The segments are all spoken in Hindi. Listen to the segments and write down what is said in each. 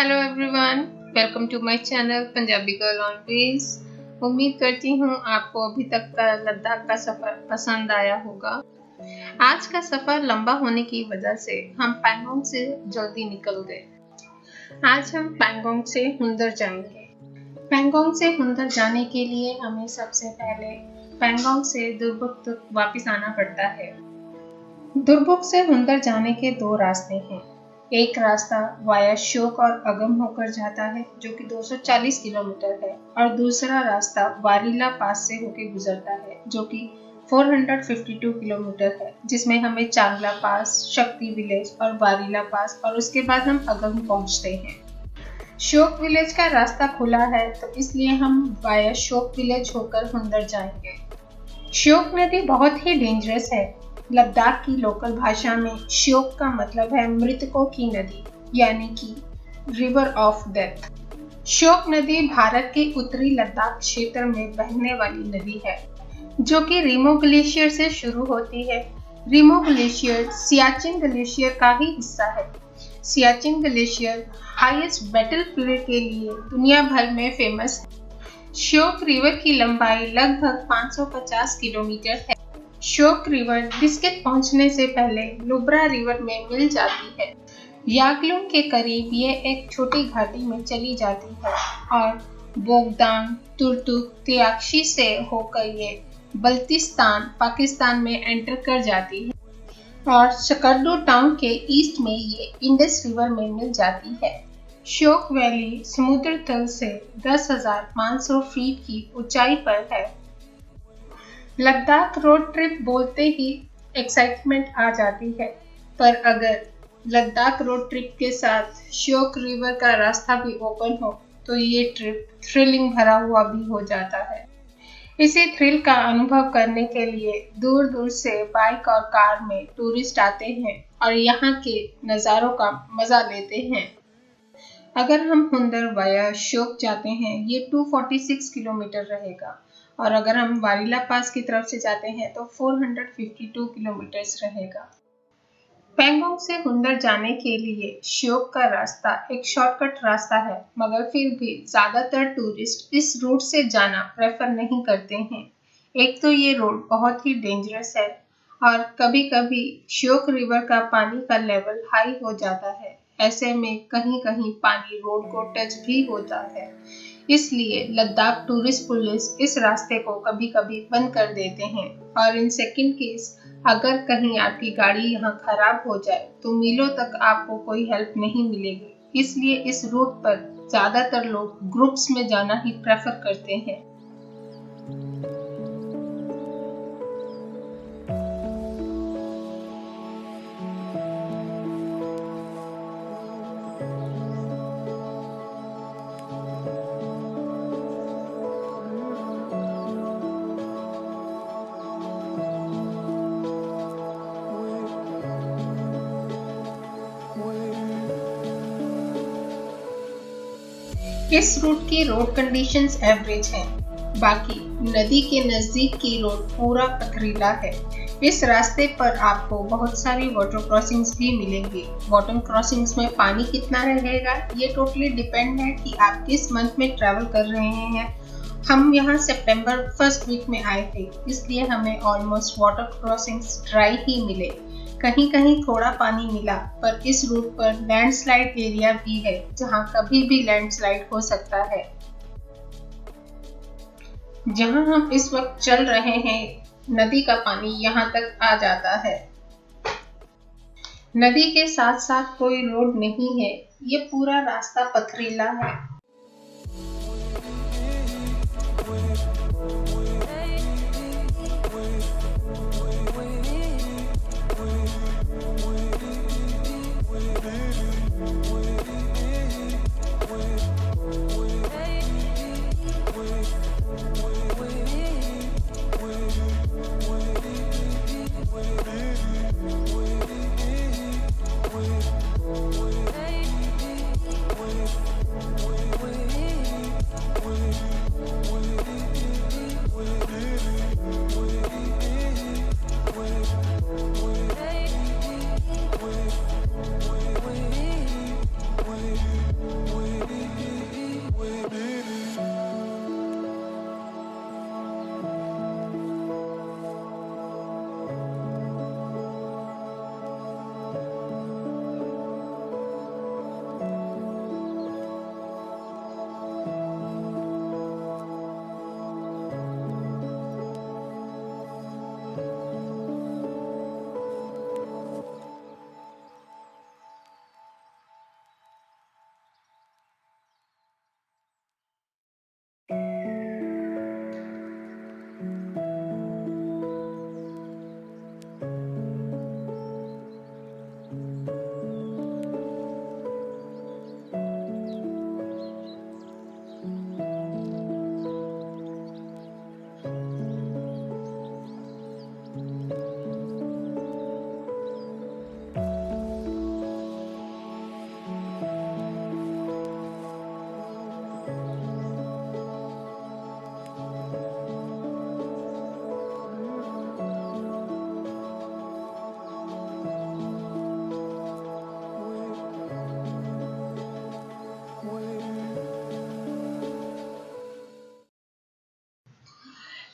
Hello everyone, welcome to my channel Punjabi girl on wheels. उम्मीद करती हूँ आपको अभी तक का लद्दाख का सफ़र पसंद आया होगा। आज का सफ़र लंबा होने की वजह से हम पैंगोंग से जल्दी निकल गए। आज हम पैंगोंग से हुंदर जाएंगे। पैंगोंग से हुंदर जाने के लिए हमें सबसे पहले पैंगोंग से दुरबुक तक वापस आना पड़ता है। दुरबुक से हुंदर जाने के दो रास्ते हैं। एक रास्ता वाया श्योक और अगम होकर जाता है जो कि 240 किलोमीटर है, और दूसरा रास्ता वारीला पास से होकर गुजरता है जो कि 452 किलोमीटर है, जिसमें हमें चांगला पास, शक्ति विलेज और वारीला पास, और उसके बाद हम अगम पहुंचते हैं। श्योक विलेज का रास्ता खुला है तो इसलिए हम वाया श्योक विलेज होकर हुंदर जाएंगे। श्योक नदी बहुत ही डेंजरस है। लद्दाख की लोकल भाषा में श्योक का मतलब है मृतकों की नदी, यानी कि रिवर ऑफ डेथ। श्योक नदी भारत के उत्तरी लद्दाख क्षेत्र में बहने वाली नदी है जो कि रिमो ग्लेशियर से शुरू होती है। रिमो ग्लेशियर सियाचिन ग्लेशियर का ही हिस्सा है। सियाचिन ग्लेशियर हाईएस्ट बैटलफील्ड के लिए दुनिया भर में फेमस है। श्योक रिवर की लंबाई लगभग 550 किलोमीटर है। श्योक रिवर बिस्किट पहुंचने से पहले लुब्रा रिवर में मिल जाती है। यागलुंग के करीब ये एक छोटी घाटी में चली जाती है और बोगदान, तुर्तुक, त्याक्षी से होकर ये बल्तिस्तान, पाकिस्तान में एंटर कर जाती है और शकरदू टाउन के ईस्ट में ये इंडस रिवर में मिल जाती है। श्योक वैली समुद्र तल से 10,500 फीट की ऊंचाई पर है। लद्दाख रोड ट्रिप बोलते ही एक्साइटमेंट आ जाती है, पर अगर लद्दाख रोड ट्रिप के साथ श्योक रिवर का रास्ता भी ओपन हो तो ये ट्रिप थ्रिलिंग भरा हुआ भी हो जाता है। इसी थ्रिल का अनुभव करने के लिए दूर दूर से बाइक और कार में टूरिस्ट आते हैं और यहाँ के नज़ारों का मजा लेते हैं। अगर हम हुंदर वाया श्योक जाते हैं ये 246 किलोमीटर रहेगा, और अगर हम वारीला पास की तरफ से जाते हैं तो 452 किलोमीटर्स रहेगा। पैंगोंग से हुंदर जाने के लिए श्योक का रास्ता एक शॉर्टकट रास्ता है, मगर फिर भी ज्यादातर टूरिस्ट इस रूट से जाना प्रेफर नहीं करते हैं। एक तो ये रोड बहुत ही डेंजरस है और कभी कभी श्योक रिवर का पानी का लेवल हाई हो जाता है। ऐसे में कहीं कहीं पानी रोड को टच भी होता है, इसलिए लद्दाख टूरिस्ट पुलिस इस रास्ते को कभी कभी बंद कर देते हैं। और इन सेकंड केस अगर कहीं आपकी गाड़ी यहाँ खराब हो जाए तो मीलों तक आपको कोई हेल्प नहीं मिलेगी, इसलिए इस रूट पर ज्यादातर लोग ग्रुप्स में जाना ही प्रेफर करते हैं। इस रूट की रोड कंडीशंस एवरेज हैं, बाकी नदी के नजदीक की रोड पूरा पथरीला है। इस रास्ते पर आपको बहुत सारी वाटर क्रॉसिंग्स भी मिलेंगी। वाटर क्रॉसिंग्स में पानी कितना रहेगा ये टोटली डिपेंड है कि आप किस मंथ में ट्रैवल कर रहे हैं। हम यहाँ सितंबर फर्स्ट वीक में आए थे, इसलिए हमें ऑलमोस्ट वाटर क्रॉसिंग्स ड्राई ही मिले। कहीं कहीं थोड़ा पानी मिला, पर इस रूट पर लैंडस्लाइड एरिया भी है जहां कभी भी लैंडस्लाइड हो सकता है। जहां हम इस वक्त चल रहे हैं नदी का पानी यहां तक आ जाता है। नदी के साथ साथ कोई रोड नहीं है, ये पूरा रास्ता पथरीला है।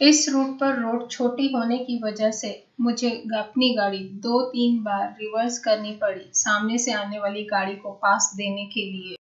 इस रूट पर रोड छोटी होने की वजह से मुझे अपनी गाड़ी 2-3 बार रिवर्स करनी पड़ी सामने से आने वाली गाड़ी को पास देने के लिए।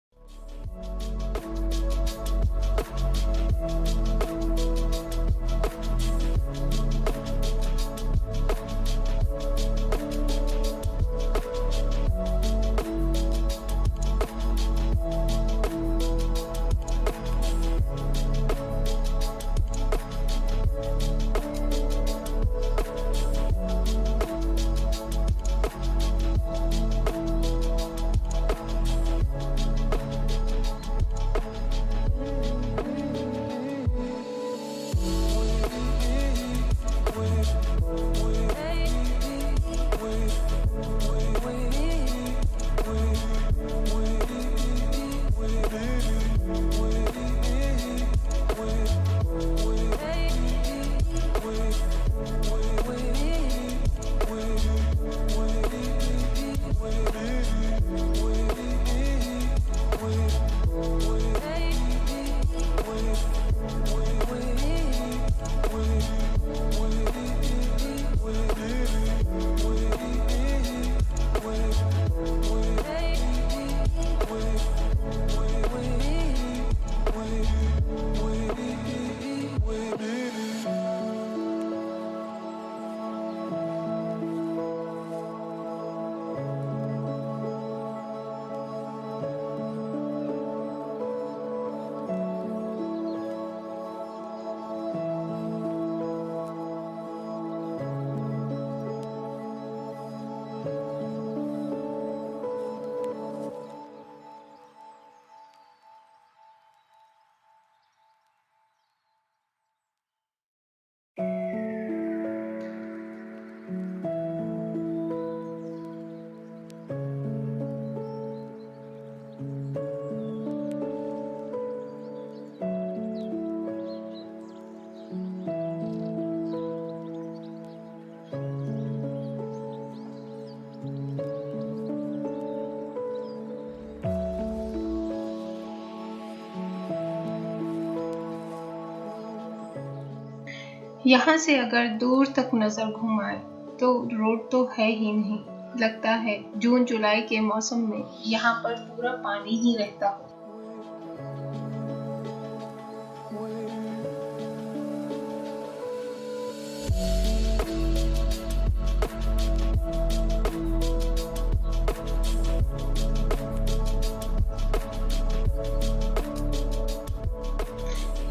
यहाँ से अगर दूर तक नजर घुमाए तो रोड तो है ही नहीं। लगता है जून जुलाई के मौसम में यहाँ पर पूरा पानी ही रहता हो।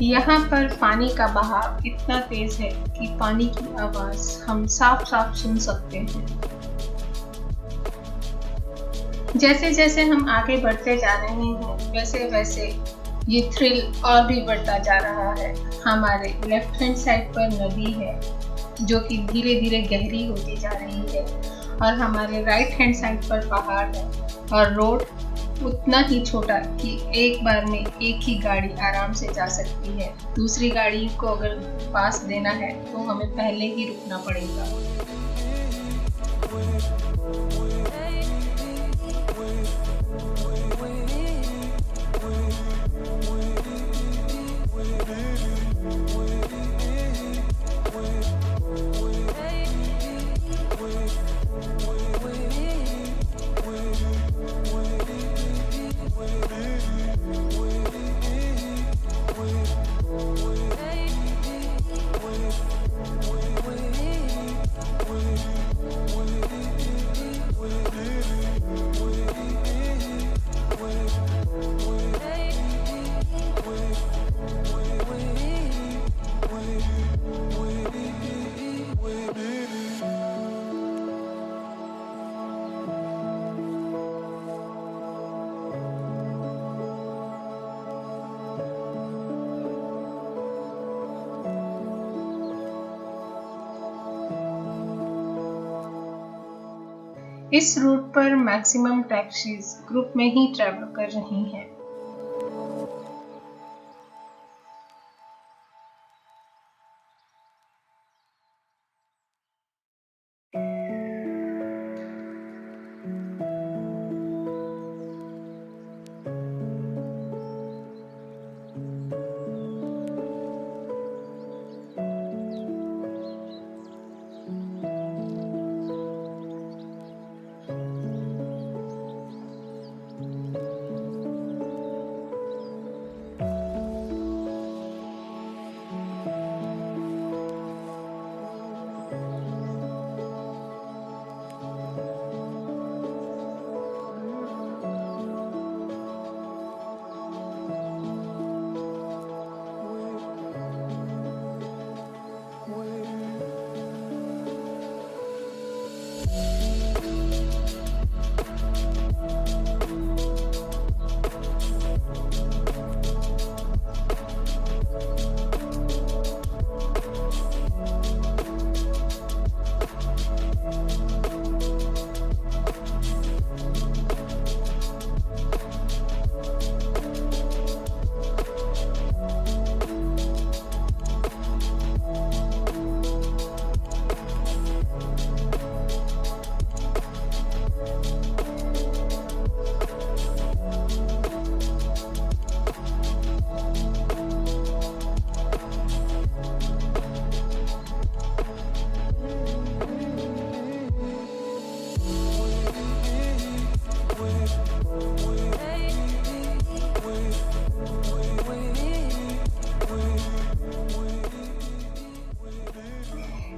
यहाँ पर पानी का बहाव इतना तेज है कि पानी की आवाज हम साफ साफ सुन सकते हैं। जैसे जैसे हम आगे बढ़ते जा रहे हैं वैसे वैसे ये थ्रिल और भी बढ़ता जा रहा है। हमारे लेफ्ट हैंड साइड पर नदी है जो कि धीरे धीरे गहरी होती जा रही है और हमारे राइट हैंड साइड पर पहाड़ है और रोड उतना ही छोटा कि एक बार में एक ही गाड़ी आराम से जा सकती है। दूसरी गाड़ी को अगर पास देना है तो हमें पहले ही रुकना पड़ेगा। इस रूट पर मैक्सिमम टैक्सीज ग्रुप में ही ट्रैवल कर रही हैं।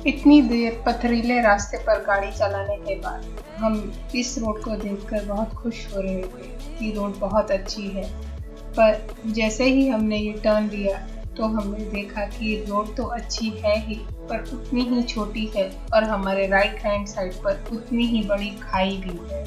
इतनी देर पथरीले रास्ते पर गाड़ी चलाने के बाद हम इस रोड को देखकर बहुत खुश हो रहे थे कि रोड बहुत अच्छी है। पर जैसे ही हमने ये टर्न लिया तो हमने देखा कि रोड तो अच्छी है ही, पर उतनी ही छोटी है और हमारे राइट हैंड साइड पर उतनी ही बड़ी खाई भी है।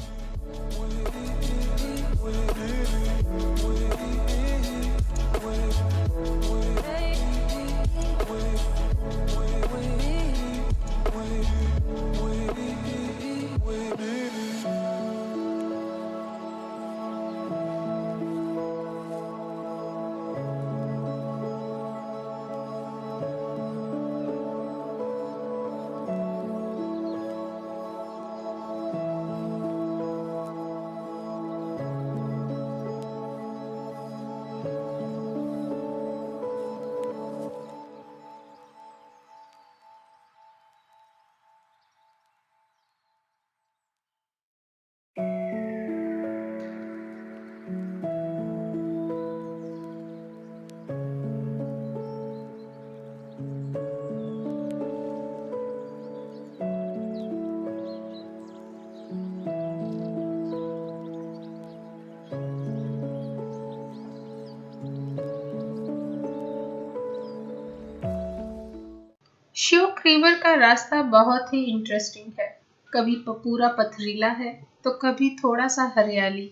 श्योक रिवर का रास्ता बहुत ही इंटरेस्टिंग है। कभी पूरा पथरीला है तो कभी थोड़ा सा हरियाली,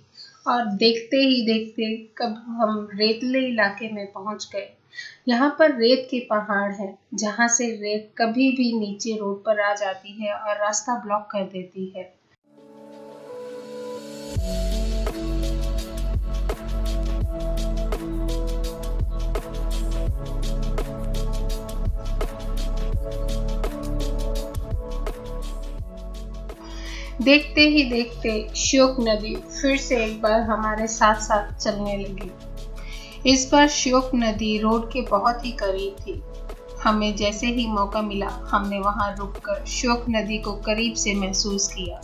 और देखते ही देखते कब हम रेतले इलाके में पहुंच गए। यहाँ पर रेत के पहाड़ हैं जहाँ से रेत कभी भी नीचे रोड पर आ जाती है और रास्ता ब्लॉक कर देती है। देखते ही देखते श्योक नदी फिर से एक बार हमारे साथ साथ चलने लगी। इस बार श्योक नदी रोड के बहुत ही करीब थी। हमें जैसे ही मौका मिला हमने वहां रुककर श्योक नदी को करीब से महसूस किया।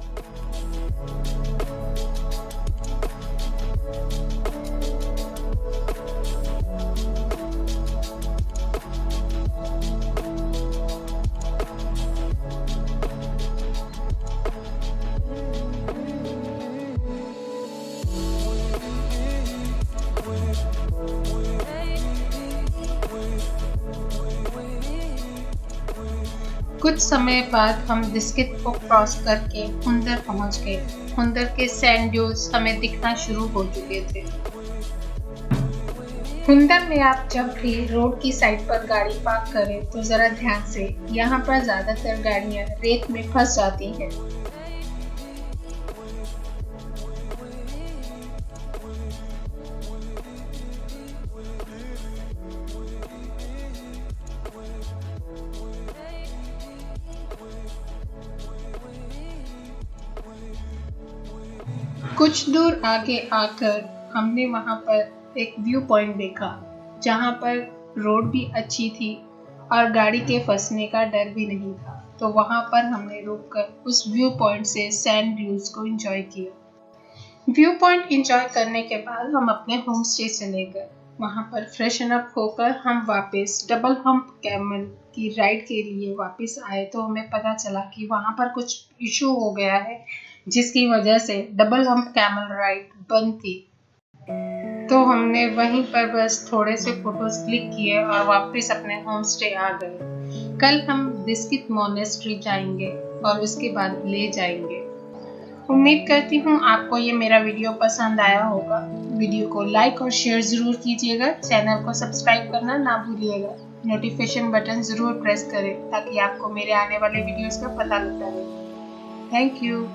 कुछ समय बाद हम दिस्कित को क्रॉस करके हुंदर पहुंच गए। हुंदर के सैंड ड्यून्स हमें दिखना शुरू हो चुके थे। हुंदर में आप जब भी रोड की साइड पर गाड़ी पार्क करें तो जरा ध्यान से, यहाँ पर ज्यादातर गाड़ियां रेत में फंस जाती हैं। कुछ दूर आगे आकर हमने वहां पर एक व्यू पॉइंट देखा जहां पर रोड भी अच्छी थी और गाड़ी के फंसने का डर भी नहीं था। तो वहां पर हमने रुककर उस व्यू पॉइंट से सैंड ड्यून्स को एंजॉय किया। व्यू पॉइंट एंजॉय करने के बाद हम अपने होम स्टे चले गए। वहां पर फ्रेशन अप होकर हम वापस डबल हम्प कैमल की राइड के लिए वापस आए तो हमें पता चला कि वहां पर कुछ इशू हो गया है, जिसकी वजह से डबल हम्प कैमल राइड बंद थी। तो हमने वहीं पर बस थोड़े से फोटोज क्लिक किए और वापस अपने होम स्टे आ गए। कल हम दिस्कित मोनेस्ट्री जाएंगे और उसके बाद ले जाएंगे। उम्मीद करती हूँ आपको ये मेरा वीडियो पसंद आया होगा। वीडियो को लाइक और शेयर जरूर कीजिएगा। चैनल को सब्सक्राइब करना ना भूलिएगा। नोटिफिकेशन बटन जरूर प्रेस करें ताकि आपको मेरे आने वाले वीडियोस का पता लगता रहे। Thank you.